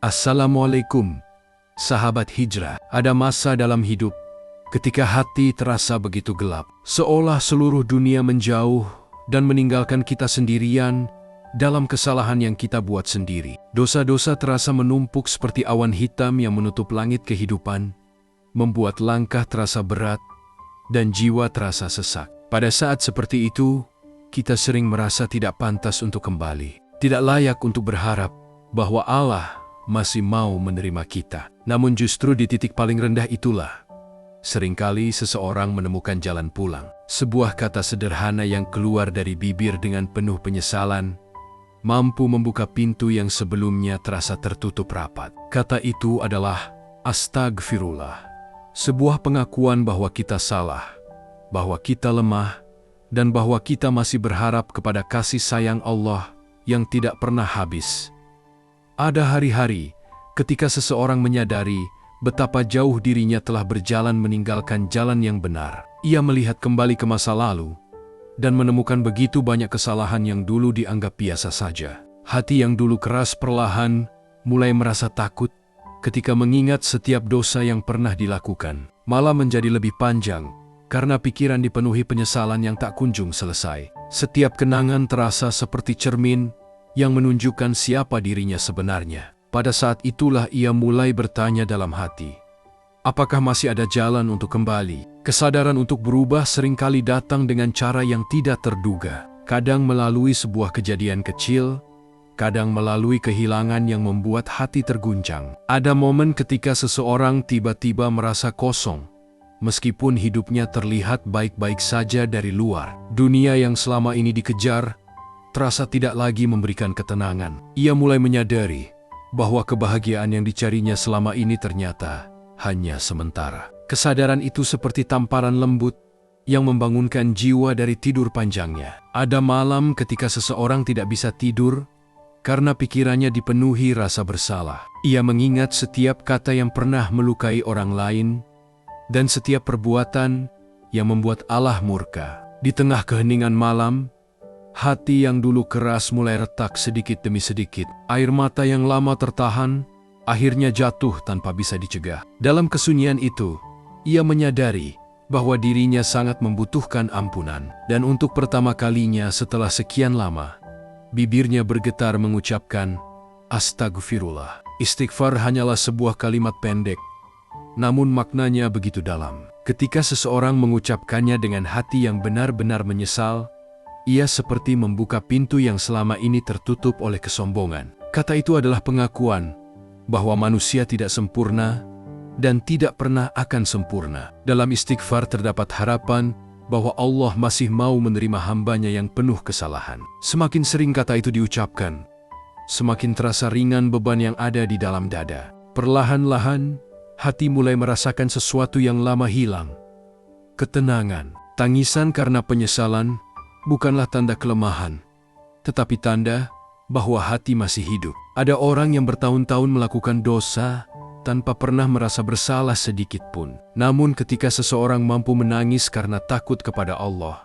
Assalamualaikum, sahabat hijrah. Ada masa dalam hidup ketika hati terasa begitu gelap, seolah seluruh dunia menjauh dan meninggalkan kita sendirian dalam kesalahan yang kita buat sendiri. Dosa-dosa terasa menumpuk seperti awan hitam yang menutup langit kehidupan, membuat langkah terasa berat dan jiwa terasa sesak. Pada saat seperti itu, kita sering merasa tidak pantas untuk kembali, tidak layak untuk berharap bahwa Allah masih mau menerima kita. Namun justru di titik paling rendah itulah seringkali seseorang menemukan jalan pulang. Sebuah kata sederhana yang keluar dari bibir dengan penuh penyesalan mampu membuka pintu yang sebelumnya terasa tertutup rapat. Kata itu adalah astagfirullah. Sebuah pengakuan bahwa kita salah, bahwa kita lemah, dan bahwa kita masih berharap kepada kasih sayang Allah yang tidak pernah habis. Ada hari-hari ketika seseorang menyadari betapa jauh dirinya telah berjalan meninggalkan jalan yang benar. Ia melihat kembali ke masa lalu dan menemukan begitu banyak kesalahan yang dulu dianggap biasa saja. Hati yang dulu keras perlahan mulai merasa takut ketika mengingat setiap dosa yang pernah dilakukan. Malam menjadi lebih panjang karena pikiran dipenuhi penyesalan yang tak kunjung selesai. Setiap kenangan terasa seperti cermin yang menunjukkan siapa dirinya sebenarnya. Pada saat itulah ia mulai bertanya dalam hati, apakah masih ada jalan untuk kembali? Kesadaran untuk berubah seringkali datang dengan cara yang tidak terduga. Kadang melalui sebuah kejadian kecil, kadang melalui kehilangan yang membuat hati terguncang. Ada momen ketika seseorang tiba-tiba merasa kosong, meskipun hidupnya terlihat baik-baik saja dari luar. Dunia yang selama ini dikejar terasa tidak lagi memberikan ketenangan. Ia mulai menyadari bahwa kebahagiaan yang dicarinya selama ini ternyata hanya sementara. Kesadaran itu seperti tamparan lembut yang membangunkan jiwa dari tidur panjangnya. Ada malam ketika seseorang tidak bisa tidur karena pikirannya dipenuhi rasa bersalah. Ia mengingat setiap kata yang pernah melukai orang lain dan setiap perbuatan yang membuat Allah murka. Di tengah keheningan malam, hati yang dulu keras mulai retak sedikit demi sedikit. Air mata yang lama tertahan akhirnya jatuh tanpa bisa dicegah. Dalam kesunyian itu, ia menyadari bahwa dirinya sangat membutuhkan ampunan. Dan untuk pertama kalinya setelah sekian lama, bibirnya bergetar mengucapkan astagfirullah. Istighfar hanyalah sebuah kalimat pendek, namun maknanya begitu dalam. Ketika seseorang mengucapkannya dengan hati yang benar-benar menyesal, ia seperti membuka pintu yang selama ini tertutup oleh kesombongan. Kata itu adalah pengakuan bahwa manusia tidak sempurna dan tidak pernah akan sempurna. Dalam istighfar terdapat harapan bahwa Allah masih mau menerima hambanya yang penuh kesalahan. Semakin sering kata itu diucapkan, semakin terasa ringan beban yang ada di dalam dada. Perlahan-lahan, hati mulai merasakan sesuatu yang lama hilang. Ketenangan. Tangisan karena penyesalan bukanlah tanda kelemahan, tetapi tanda bahwa hati masih hidup. Ada orang yang bertahun-tahun melakukan dosa tanpa pernah merasa bersalah sedikit pun. Namun ketika seseorang mampu menangis karena takut kepada Allah,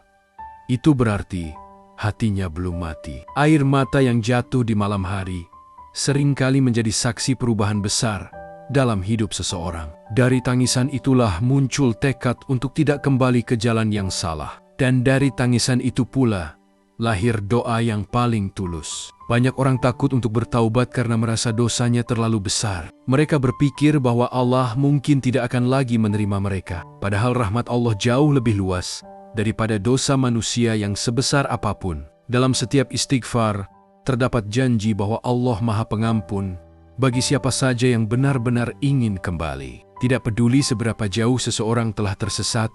itu berarti hatinya belum mati. Air mata yang jatuh di malam hari seringkali menjadi saksi perubahan besar dalam hidup seseorang. Dari tangisan itulah muncul tekad untuk tidak kembali ke jalan yang salah. Dan dari tangisan itu pula lahir doa yang paling tulus. Banyak orang takut untuk bertaubat karena merasa dosanya terlalu besar. Mereka berpikir bahwa Allah mungkin tidak akan lagi menerima mereka. Padahal rahmat Allah jauh lebih luas daripada dosa manusia yang sebesar apapun. Dalam setiap istighfar terdapat janji bahwa Allah Maha Pengampun bagi siapa saja yang benar-benar ingin kembali. Tidak peduli seberapa jauh seseorang telah tersesat,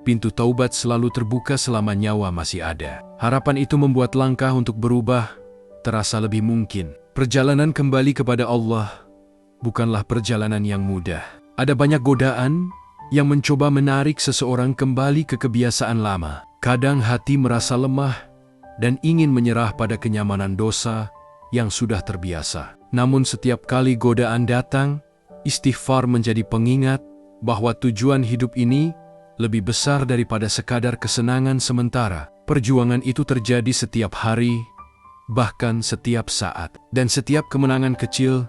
pintu taubat selalu terbuka selama nyawa masih ada. Harapan itu membuat langkah untuk berubah terasa lebih mungkin. Perjalanan kembali kepada Allah bukanlah perjalanan yang mudah. Ada banyak godaan yang mencoba menarik seseorang kembali ke kebiasaan lama. Kadang hati merasa lemah dan ingin menyerah pada kenyamanan dosa yang sudah terbiasa. Namun setiap kali godaan datang, istighfar menjadi pengingat bahwa tujuan hidup ini lebih besar daripada sekadar kesenangan sementara. Perjuangan itu terjadi setiap hari, bahkan setiap saat. Dan setiap kemenangan kecil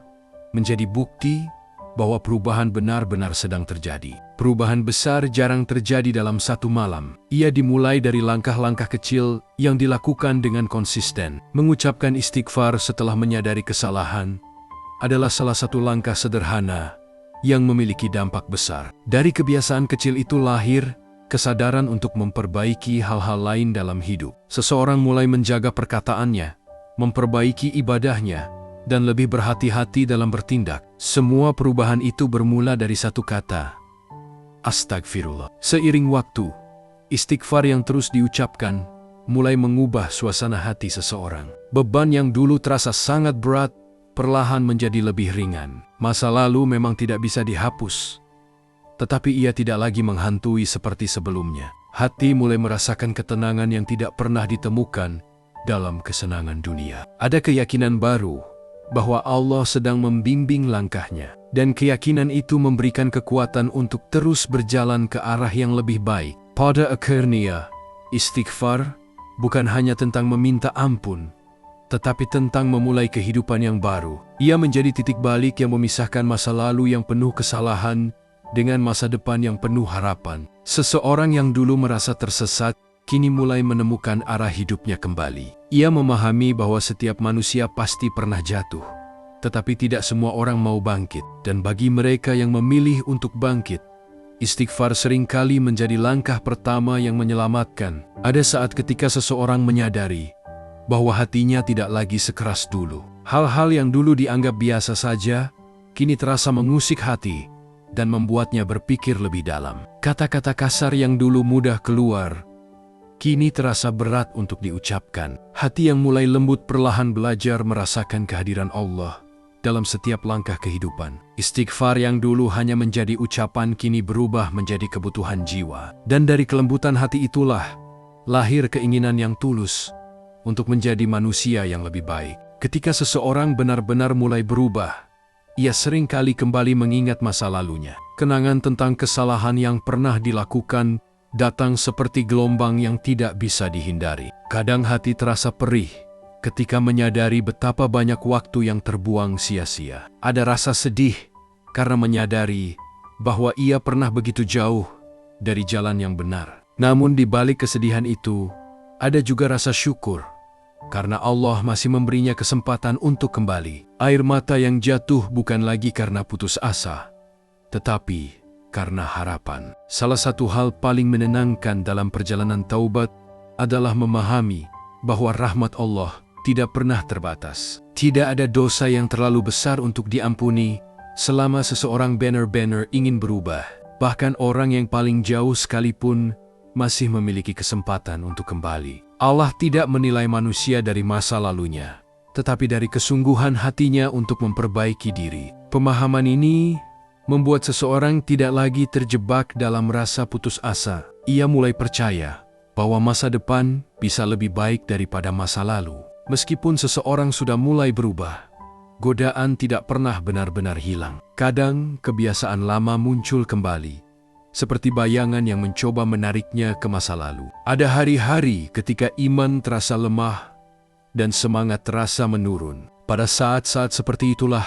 menjadi bukti bahwa perubahan benar-benar sedang terjadi. Perubahan besar jarang terjadi dalam satu malam. Ia dimulai dari langkah-langkah kecil yang dilakukan dengan konsisten. Mengucapkan istighfar setelah menyadari kesalahan adalah salah satu langkah sederhana yang memiliki dampak besar. Dari kebiasaan kecil itu lahir kesadaran untuk memperbaiki hal-hal lain dalam hidup. Seseorang mulai menjaga perkataannya, memperbaiki ibadahnya, dan lebih berhati-hati dalam bertindak. Semua perubahan itu bermula dari satu kata, astagfirullah. Seiring waktu, istighfar yang terus diucapkan mulai mengubah suasana hati seseorang. Beban yang dulu terasa sangat berat, perlahan menjadi lebih ringan. Masa lalu memang tidak bisa dihapus, tetapi ia tidak lagi menghantui seperti sebelumnya. Hati mulai merasakan ketenangan yang tidak pernah ditemukan dalam kesenangan dunia. Ada keyakinan baru bahwa Allah sedang membimbing langkahnya, dan keyakinan itu memberikan kekuatan untuk terus berjalan ke arah yang lebih baik. Pada akhirnya, istighfar bukan hanya tentang meminta ampun, tetapi tentang memulai kehidupan yang baru. Ia menjadi titik balik yang memisahkan masa lalu yang penuh kesalahan dengan masa depan yang penuh harapan. Seseorang yang dulu merasa tersesat, kini mulai menemukan arah hidupnya kembali. Ia memahami bahwa setiap manusia pasti pernah jatuh, tetapi tidak semua orang mau bangkit. Dan bagi mereka yang memilih untuk bangkit, istighfar seringkali menjadi langkah pertama yang menyelamatkan. Ada saat ketika seseorang menyadari bahwa hatinya tidak lagi sekeras dulu. Hal-hal yang dulu dianggap biasa saja, kini terasa mengusik hati dan membuatnya berpikir lebih dalam. Kata-kata kasar yang dulu mudah keluar, kini terasa berat untuk diucapkan. Hati yang mulai lembut perlahan belajar merasakan kehadiran Allah dalam setiap langkah kehidupan. Istighfar yang dulu hanya menjadi ucapan kini berubah menjadi kebutuhan jiwa. Dan dari kelembutan hati itulah lahir keinginan yang tulus untuk menjadi manusia yang lebih baik. Ketika seseorang benar-benar mulai berubah, ia sering kali kembali mengingat masa lalunya. Kenangan tentang kesalahan yang pernah dilakukan datang seperti gelombang yang tidak bisa dihindari. Kadang hati terasa perih ketika menyadari betapa banyak waktu yang terbuang sia-sia. Ada rasa sedih karena menyadari bahwa ia pernah begitu jauh dari jalan yang benar. Namun di balik kesedihan itu, ada juga rasa syukur karena Allah masih memberinya kesempatan untuk kembali. Air mata yang jatuh bukan lagi karena putus asa, tetapi karena harapan. Salah satu hal paling menenangkan dalam perjalanan taubat adalah memahami bahwa rahmat Allah tidak pernah terbatas. Tidak ada dosa yang terlalu besar untuk diampuni selama seseorang benar-benar ingin berubah. Bahkan orang yang paling jauh sekalipun masih memiliki kesempatan untuk kembali. Allah tidak menilai manusia dari masa lalunya, tetapi dari kesungguhan hatinya untuk memperbaiki diri. Pemahaman ini membuat seseorang tidak lagi terjebak dalam rasa putus asa. Ia mulai percaya bahwa masa depan bisa lebih baik daripada masa lalu. Meskipun seseorang sudah mulai berubah, godaan tidak pernah benar-benar hilang. Kadang kebiasaan lama muncul kembali, seperti bayangan yang mencoba menariknya ke masa lalu. Ada hari-hari ketika iman terasa lemah dan semangat terasa menurun. Pada saat-saat seperti itulah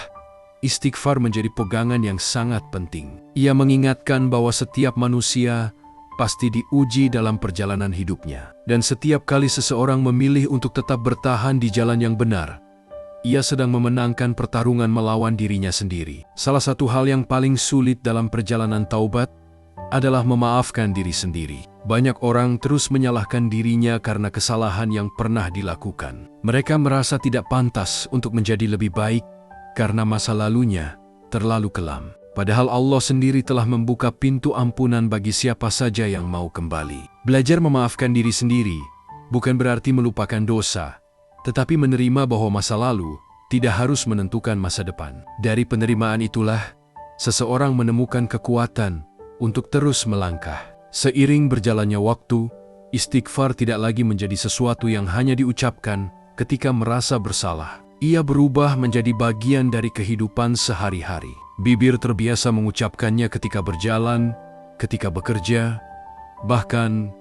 istighfar menjadi pegangan yang sangat penting. Ia mengingatkan bahwa setiap manusia pasti diuji dalam perjalanan hidupnya. Dan setiap kali seseorang memilih untuk tetap bertahan di jalan yang benar, ia sedang memenangkan pertarungan melawan dirinya sendiri. Salah satu hal yang paling sulit dalam perjalanan taubat adalah memaafkan diri sendiri. Banyak orang terus menyalahkan dirinya karena kesalahan yang pernah dilakukan. Mereka merasa tidak pantas untuk menjadi lebih baik karena masa lalunya terlalu kelam. Padahal Allah sendiri telah membuka pintu ampunan bagi siapa saja yang mau kembali. Belajar memaafkan diri sendiri bukan berarti melupakan dosa, tetapi menerima bahwa masa lalu tidak harus menentukan masa depan. Dari penerimaan itulah, seseorang menemukan kekuatan untuk terus melangkah. Seiring berjalannya waktu, istighfar tidak lagi menjadi sesuatu yang hanya diucapkan ketika merasa bersalah. Ia berubah menjadi bagian dari kehidupan sehari-hari. Bibir terbiasa mengucapkannya ketika berjalan, ketika bekerja, bahkan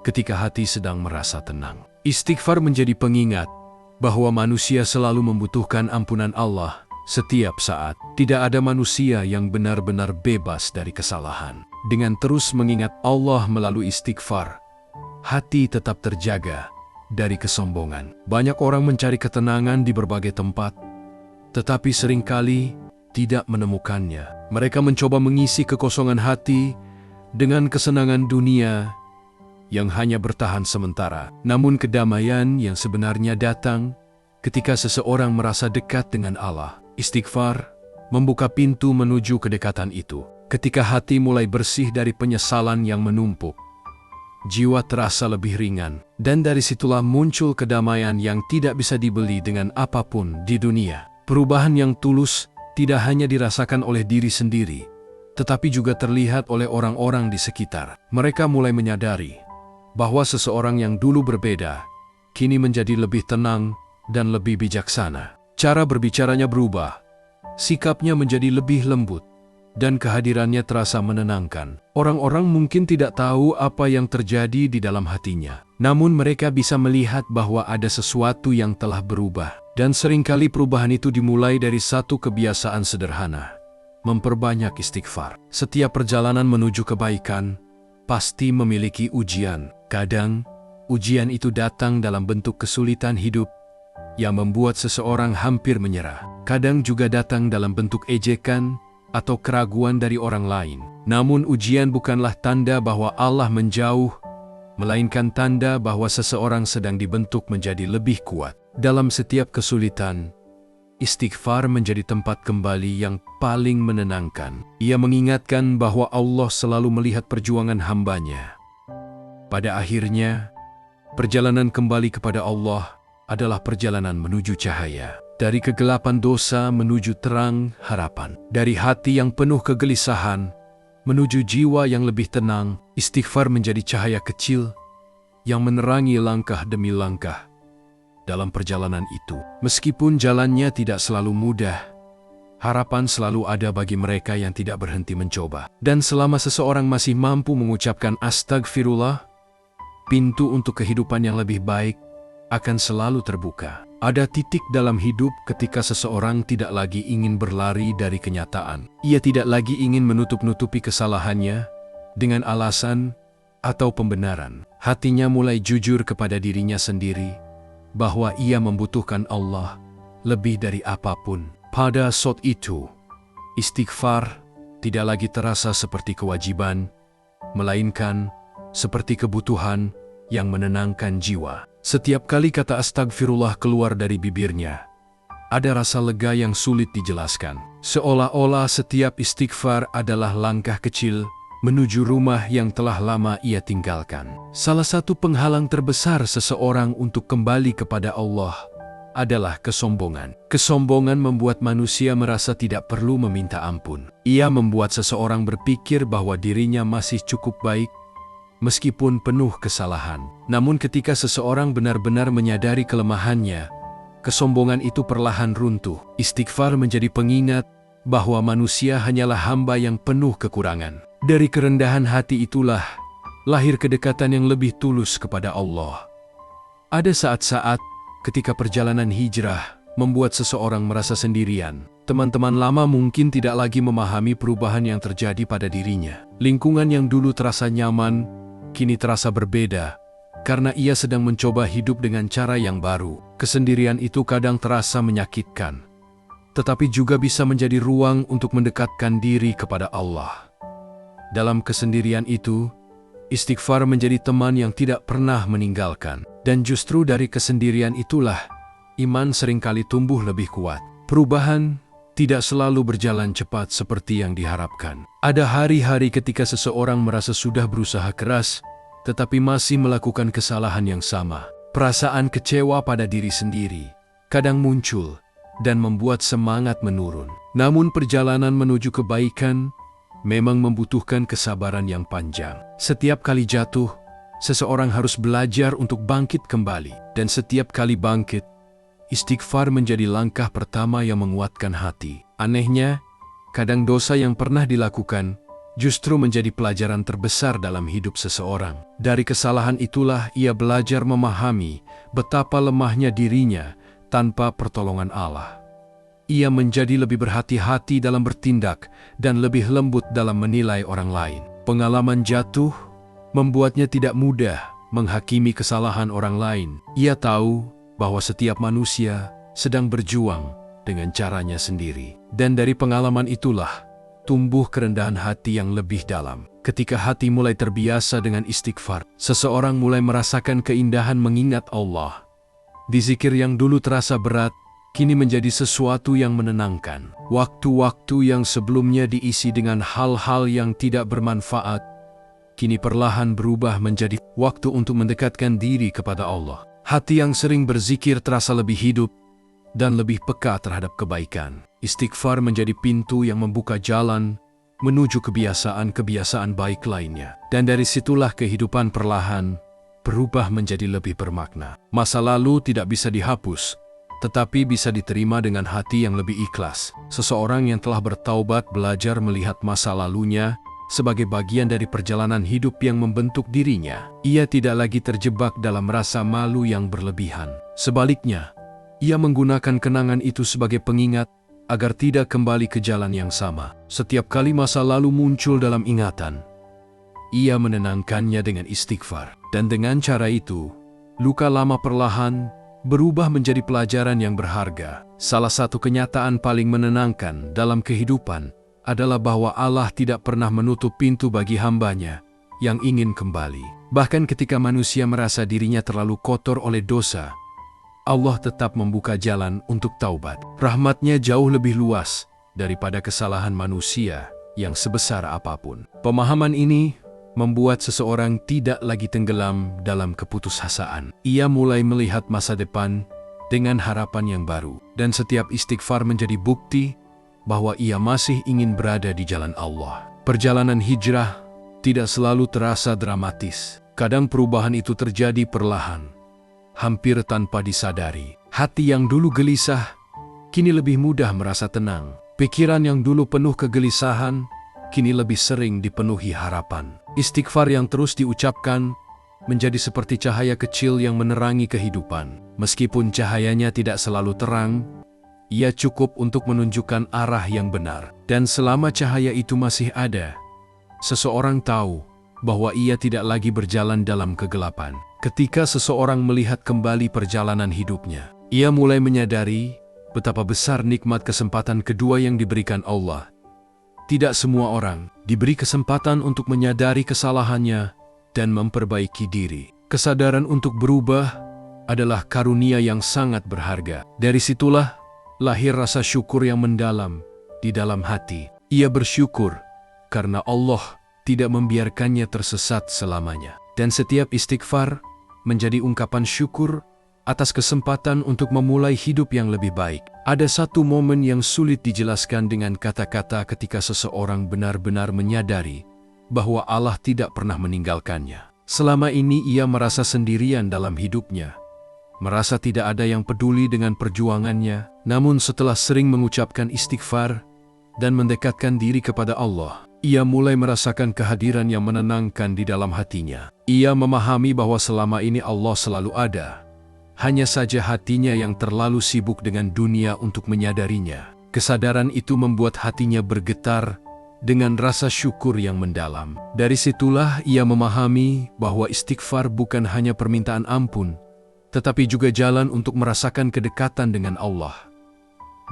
ketika hati sedang merasa tenang. Istighfar menjadi pengingat bahwa manusia selalu membutuhkan ampunan Allah Setiap saat, tidak ada manusia yang benar-benar bebas dari kesalahan. Dengan terus mengingat Allah melalui istighfar, hati tetap terjaga dari kesombongan. Banyak orang mencari ketenangan di berbagai tempat, tetapi seringkali tidak menemukannya. Mereka mencoba mengisi kekosongan hati dengan kesenangan dunia yang hanya bertahan sementara. Namun kedamaian yang sebenarnya datang ketika seseorang merasa dekat dengan Allah. Istighfar membuka pintu menuju kedekatan itu. Ketika hati mulai bersih dari penyesalan yang menumpuk, jiwa terasa lebih ringan, dan dari situlah muncul kedamaian yang tidak bisa dibeli dengan apapun di dunia. Perubahan yang tulus tidak hanya dirasakan oleh diri sendiri, tetapi juga terlihat oleh orang-orang di sekitar. Mereka mulai menyadari bahwa seseorang yang dulu berbeda, kini menjadi lebih tenang dan lebih bijaksana. Cara berbicaranya berubah, sikapnya menjadi lebih lembut, dan kehadirannya terasa menenangkan. Orang-orang mungkin tidak tahu apa yang terjadi di dalam hatinya, namun mereka bisa melihat bahwa ada sesuatu yang telah berubah. Dan seringkali perubahan itu dimulai dari satu kebiasaan sederhana: memperbanyak istighfar. Setiap perjalanan menuju kebaikan pasti memiliki ujian. Kadang, ujian itu datang dalam bentuk kesulitan hidup yang membuat seseorang hampir menyerah. Kadang juga datang dalam bentuk ejekan atau keraguan dari orang lain. Namun ujian bukanlah tanda bahwa Allah menjauh, melainkan tanda bahwa seseorang sedang dibentuk menjadi lebih kuat. Dalam setiap kesulitan, istighfar menjadi tempat kembali yang paling menenangkan. Ia mengingatkan bahwa Allah selalu melihat perjuangan hambanya. Pada akhirnya, perjalanan kembali kepada Allah adalah perjalanan menuju cahaya. Dari kegelapan dosa menuju terang harapan. Dari hati yang penuh kegelisahan menuju jiwa yang lebih tenang. Istighfar menjadi cahaya kecil yang menerangi langkah demi langkah dalam perjalanan itu. Meskipun jalannya tidak selalu mudah, harapan selalu ada bagi mereka yang tidak berhenti mencoba. Dan selama seseorang masih mampu mengucapkan astagfirullah, pintu untuk kehidupan yang lebih baik akan selalu terbuka. Ada titik dalam hidup ketika seseorang tidak lagi ingin berlari dari kenyataan. Ia tidak lagi ingin menutup-nutupi kesalahannya dengan alasan atau pembenaran. Hatinya mulai jujur kepada dirinya sendiri bahwa ia membutuhkan Allah lebih dari apapun. Pada saat itu, istighfar tidak lagi terasa seperti kewajiban, melainkan seperti kebutuhan yang menenangkan jiwa. Setiap kali kata astagfirullah keluar dari bibirnya, ada rasa lega yang sulit dijelaskan. Seolah-olah setiap istighfar adalah langkah kecil menuju rumah yang telah lama ia tinggalkan. Salah satu penghalang terbesar seseorang untuk kembali kepada Allah adalah kesombongan. Kesombongan membuat manusia merasa tidak perlu meminta ampun. Ia membuat seseorang berpikir bahwa dirinya masih cukup baik meskipun penuh kesalahan. Namun ketika seseorang benar-benar menyadari kelemahannya, kesombongan itu perlahan runtuh. Istighfar menjadi pengingat bahwa manusia hanyalah hamba yang penuh kekurangan. Dari kerendahan hati itulah lahir kedekatan yang lebih tulus kepada Allah. Ada saat-saat ketika perjalanan hijrah membuat seseorang merasa sendirian. Teman-teman lama mungkin tidak lagi memahami perubahan yang terjadi pada dirinya. Lingkungan yang dulu terasa nyaman kini terasa berbeda karena ia sedang mencoba hidup dengan cara yang baru. Kesendirian itu kadang terasa menyakitkan, tetapi juga bisa menjadi ruang untuk mendekatkan diri kepada Allah. Dalam kesendirian itu, istighfar menjadi teman yang tidak pernah meninggalkan. Dan justru dari kesendirian itulah iman seringkali tumbuh lebih kuat. Perubahan tidak selalu berjalan cepat seperti yang diharapkan. Ada hari-hari ketika seseorang merasa sudah berusaha keras, tetapi masih melakukan kesalahan yang sama. Perasaan kecewa pada diri sendiri kadang muncul dan membuat semangat menurun. Namun perjalanan menuju kebaikan memang membutuhkan kesabaran yang panjang. Setiap kali jatuh, seseorang harus belajar untuk bangkit kembali. Dan setiap kali bangkit, istighfar menjadi langkah pertama yang menguatkan hati. Anehnya, kadang dosa yang pernah dilakukan justru menjadi pelajaran terbesar dalam hidup seseorang. Dari kesalahan itulah ia belajar memahami betapa lemahnya dirinya tanpa pertolongan Allah. ia menjadi lebih berhati-hati dalam bertindak dan lebih lembut dalam menilai orang lain. Pengalaman jatuh membuatnya tidak mudah menghakimi kesalahan orang lain. Ia tahu bahwa setiap manusia sedang berjuang dengan caranya sendiri. Dan dari pengalaman itulah tumbuh kerendahan hati yang lebih dalam. Ketika hati mulai terbiasa dengan istighfar, seseorang mulai merasakan keindahan mengingat Allah. Di zikir yang dulu terasa berat, kini menjadi sesuatu yang menenangkan. Waktu-waktu yang sebelumnya diisi dengan hal-hal yang tidak bermanfaat, kini perlahan berubah menjadi waktu untuk mendekatkan diri kepada Allah. Hati yang sering berzikir terasa lebih hidup dan lebih peka terhadap kebaikan. Istighfar menjadi pintu yang membuka jalan menuju kebiasaan-kebiasaan baik lainnya. Dan dari situlah kehidupan perlahan berubah menjadi lebih bermakna. Masa lalu tidak bisa dihapus, tetapi bisa diterima dengan hati yang lebih ikhlas. Seseorang yang telah bertaubat belajar melihat masa lalunya sebagai bagian dari perjalanan hidup yang membentuk dirinya. Ia tidak lagi terjebak dalam rasa malu yang berlebihan. Sebaliknya, ia menggunakan kenangan itu sebagai pengingat agar tidak kembali ke jalan yang sama. Setiap kali masa lalu muncul dalam ingatan, ia menenangkannya dengan istighfar. Dan dengan cara itu, luka lama perlahan berubah menjadi pelajaran yang berharga. Salah satu kenyataan paling menenangkan dalam kehidupan adalah bahwa Allah tidak pernah menutup pintu bagi hambanya yang ingin kembali. Bahkan ketika manusia merasa dirinya terlalu kotor oleh dosa, Allah tetap membuka jalan untuk taubat. Rahmat-Nya jauh lebih luas daripada kesalahan manusia yang sebesar apapun. Pemahaman ini membuat seseorang tidak lagi tenggelam dalam keputusasaan. Ia mulai melihat masa depan dengan harapan yang baru. Dan setiap istighfar menjadi bukti bahwa ia masih ingin berada di jalan Allah. Perjalanan hijrah tidak selalu terasa dramatis. Kadang perubahan itu terjadi perlahan, hampir tanpa disadari. Hati yang dulu gelisah, kini lebih mudah merasa tenang. Pikiran yang dulu penuh kegelisahan, kini lebih sering dipenuhi harapan. Istighfar yang terus diucapkan menjadi seperti cahaya kecil yang menerangi kehidupan. Meskipun cahayanya tidak selalu terang, ia cukup untuk menunjukkan arah yang benar. Dan selama cahaya itu masih ada, seseorang tahu bahwa ia tidak lagi berjalan dalam kegelapan. Ketika seseorang melihat kembali perjalanan hidupnya, ia mulai menyadari betapa besar nikmat kesempatan kedua yang diberikan Allah. Tidak semua orang diberi kesempatan untuk menyadari kesalahannya dan memperbaiki diri. Kesadaran untuk berubah adalah karunia yang sangat berharga. Dari situlah lahir rasa syukur yang mendalam di dalam hati. Ia bersyukur karena Allah tidak membiarkannya tersesat selamanya. Dan setiap istighfar menjadi ungkapan syukur atas kesempatan untuk memulai hidup yang lebih baik. Ada satu momen yang sulit dijelaskan dengan kata-kata ketika seseorang benar-benar menyadari bahwa Allah tidak pernah meninggalkannya. Selama ini ia merasa sendirian dalam hidupnya, merasa tidak ada yang peduli dengan perjuangannya. Namun setelah sering mengucapkan istighfar dan mendekatkan diri kepada Allah, ia mulai merasakan kehadiran yang menenangkan di dalam hatinya. Ia memahami bahwa selama ini Allah selalu ada. Hanya saja hatinya yang terlalu sibuk dengan dunia untuk menyadarinya. Kesadaran itu membuat hatinya bergetar dengan rasa syukur yang mendalam. Dari situlah ia memahami bahwa istighfar bukan hanya permintaan ampun, tetapi juga jalan untuk merasakan kedekatan dengan Allah.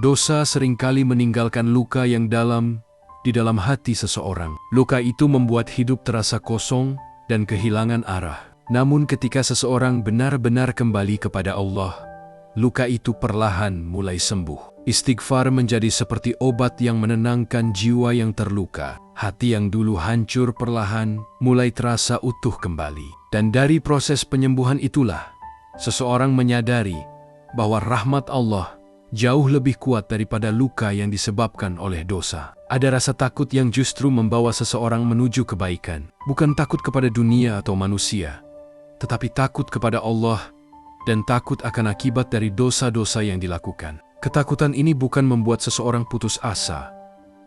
Dosa seringkali meninggalkan luka yang dalam di dalam hati seseorang. Luka itu membuat hidup terasa kosong dan kehilangan arah. Namun ketika seseorang benar-benar kembali kepada Allah, luka itu perlahan mulai sembuh. Istighfar menjadi seperti obat yang menenangkan jiwa yang terluka. Hati yang dulu hancur perlahan mulai terasa utuh kembali. Dan dari proses penyembuhan itulah, seseorang menyadari bahwa rahmat Allah jauh lebih kuat daripada luka yang disebabkan oleh dosa. Ada rasa takut yang justru membawa seseorang menuju kebaikan. Bukan takut kepada dunia atau manusia, tetapi takut kepada Allah dan takut akan akibat dari dosa-dosa yang dilakukan. Ketakutan ini bukan membuat seseorang putus asa,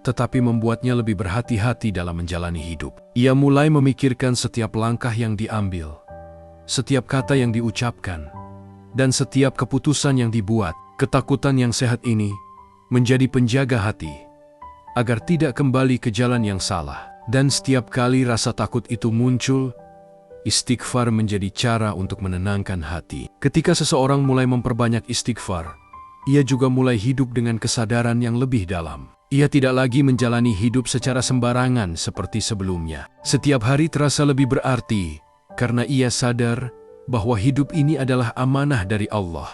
tetapi membuatnya lebih berhati-hati dalam menjalani hidup. Ia mulai memikirkan setiap langkah yang diambil, setiap kata yang diucapkan, dan setiap keputusan yang dibuat. Ketakutan yang sehat ini menjadi penjaga hati, agar tidak kembali ke jalan yang salah. Dan setiap kali rasa takut itu muncul, istighfar menjadi cara untuk menenangkan hati. Ketika seseorang mulai memperbanyak istighfar, ia juga mulai hidup dengan kesadaran yang lebih dalam. Ia tidak lagi menjalani hidup secara sembarangan seperti sebelumnya. Setiap hari terasa lebih berarti, karena ia sadar bahwa hidup ini adalah amanah dari Allah.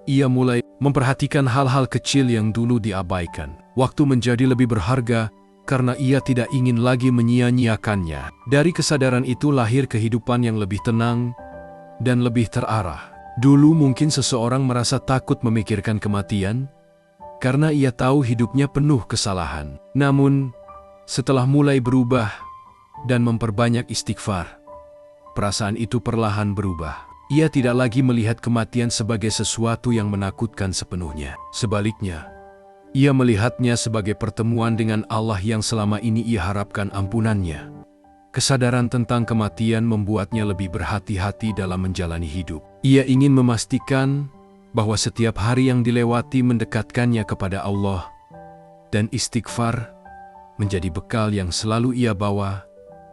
Ia mulai memperhatikan hal-hal kecil yang dulu diabaikan. Waktu menjadi lebih berharga, karena ia tidak ingin lagi menyia-nyiakannya. Dari kesadaran itu lahir kehidupan yang lebih tenang dan lebih terarah. Dulu mungkin seseorang merasa takut memikirkan kematian, karena ia tahu hidupnya penuh kesalahan. Namun, setelah mulai berubah dan memperbanyak istighfar, perasaan itu perlahan berubah. Ia tidak lagi melihat kematian sebagai sesuatu yang menakutkan sepenuhnya. Sebaliknya, ia melihatnya sebagai pertemuan dengan Allah yang selama ini ia harapkan ampunannya. Kesadaran tentang kematian membuatnya lebih berhati-hati dalam menjalani hidup. Ia ingin memastikan bahwa setiap hari yang dilewati mendekatkannya kepada Allah, dan istighfar menjadi bekal yang selalu ia bawa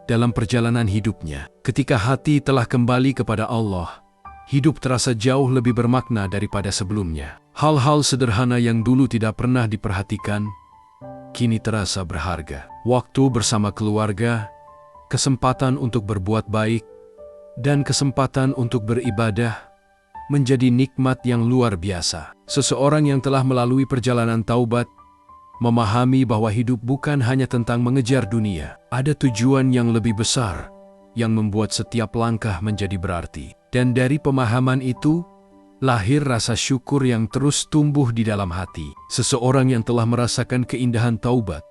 dalam perjalanan hidupnya. Ketika hati telah kembali kepada Allah, hidup terasa jauh lebih bermakna daripada sebelumnya. Hal-hal sederhana yang dulu tidak pernah diperhatikan, kini terasa berharga. Waktu bersama keluarga, kesempatan untuk berbuat baik, dan kesempatan untuk beribadah menjadi nikmat yang luar biasa. Seseorang yang telah melalui perjalanan taubat memahami bahwa hidup bukan hanya tentang mengejar dunia. Ada tujuan yang lebih besar yang membuat setiap langkah menjadi berarti. Dan dari pemahaman itu, lahir rasa syukur yang terus tumbuh di dalam hati. Seseorang yang telah merasakan keindahan taubat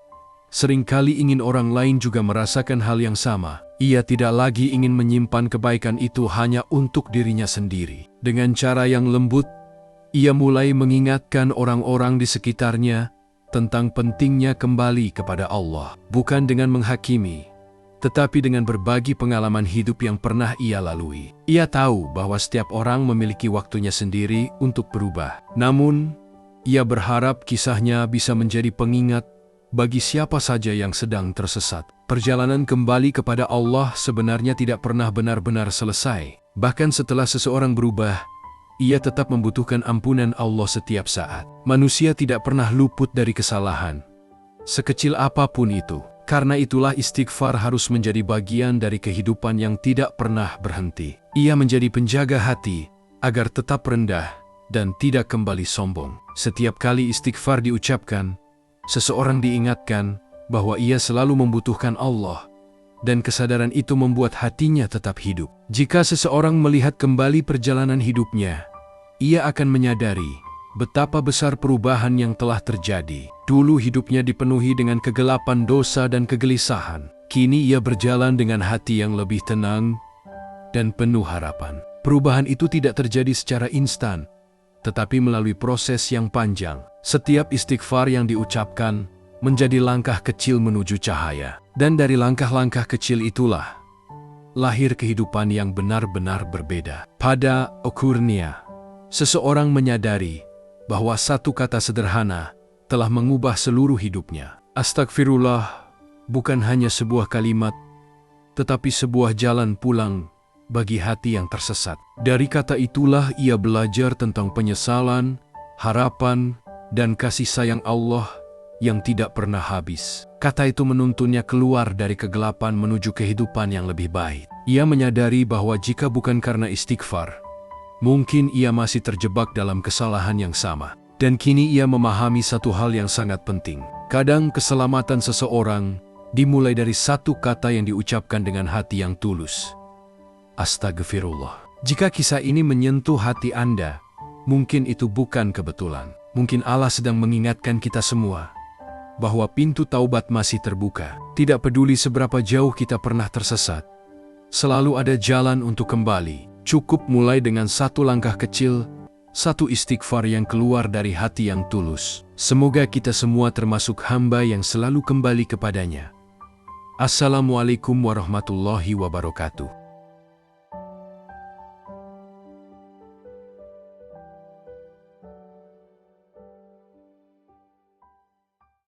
seringkali ingin orang lain juga merasakan hal yang sama. Ia tidak lagi ingin menyimpan kebaikan itu hanya untuk dirinya sendiri. Dengan cara yang lembut, ia mulai mengingatkan orang-orang di sekitarnya tentang pentingnya kembali kepada Allah. Bukan dengan menghakimi, tetapi dengan berbagi pengalaman hidup yang pernah ia lalui. Ia tahu bahwa setiap orang memiliki waktunya sendiri untuk berubah. Namun, ia berharap kisahnya bisa menjadi pengingat bagi siapa saja yang sedang tersesat. Perjalanan kembali kepada Allah sebenarnya tidak pernah benar-benar selesai. Bahkan setelah seseorang berubah, ia tetap membutuhkan ampunan Allah setiap saat. Manusia tidak pernah luput dari kesalahan, sekecil apapun itu. Karena itulah istighfar harus menjadi bagian dari kehidupan yang tidak pernah berhenti. Ia menjadi penjaga hati agar tetap rendah dan tidak kembali sombong. Setiap kali istighfar diucapkan, seseorang diingatkan bahwa ia selalu membutuhkan Allah, dan kesadaran itu membuat hatinya tetap hidup. Jika seseorang melihat kembali perjalanan hidupnya, ia akan menyadari betapa besar perubahan yang telah terjadi. Dulu hidupnya dipenuhi dengan kegelapan dosa dan kegelisahan. Kini ia berjalan dengan hati yang lebih tenang dan penuh harapan. Perubahan itu tidak terjadi secara instan, tetapi melalui proses yang panjang. Setiap istighfar yang diucapkan menjadi langkah kecil menuju cahaya. Dan dari langkah-langkah kecil itulah lahir kehidupan yang benar-benar berbeda. Pada akhirnya, seseorang menyadari bahwa satu kata sederhana telah mengubah seluruh hidupnya. Astagfirullah bukan hanya sebuah kalimat, tetapi sebuah jalan pulang bagi hati yang tersesat. Dari kata itulah ia belajar tentang penyesalan, harapan, dan kasih sayang Allah yang tidak pernah habis. Kata itu menuntunnya keluar dari kegelapan menuju kehidupan yang lebih baik. Ia menyadari bahwa jika bukan karena istighfar, mungkin ia masih terjebak dalam kesalahan yang sama. Dan kini ia memahami satu hal yang sangat penting. Kadang keselamatan seseorang dimulai dari satu kata yang diucapkan dengan hati yang tulus. Astagfirullah. Jika kisah ini menyentuh hati Anda, mungkin itu bukan kebetulan. Mungkin Allah sedang mengingatkan kita semua bahwa pintu taubat masih terbuka. Tidak peduli seberapa jauh kita pernah tersesat, selalu ada jalan untuk kembali. Cukup mulai dengan satu langkah kecil, satu istighfar yang keluar dari hati yang tulus. Semoga kita semua termasuk hamba yang selalu kembali kepadanya. Assalamualaikum warahmatullahi wabarakatuh.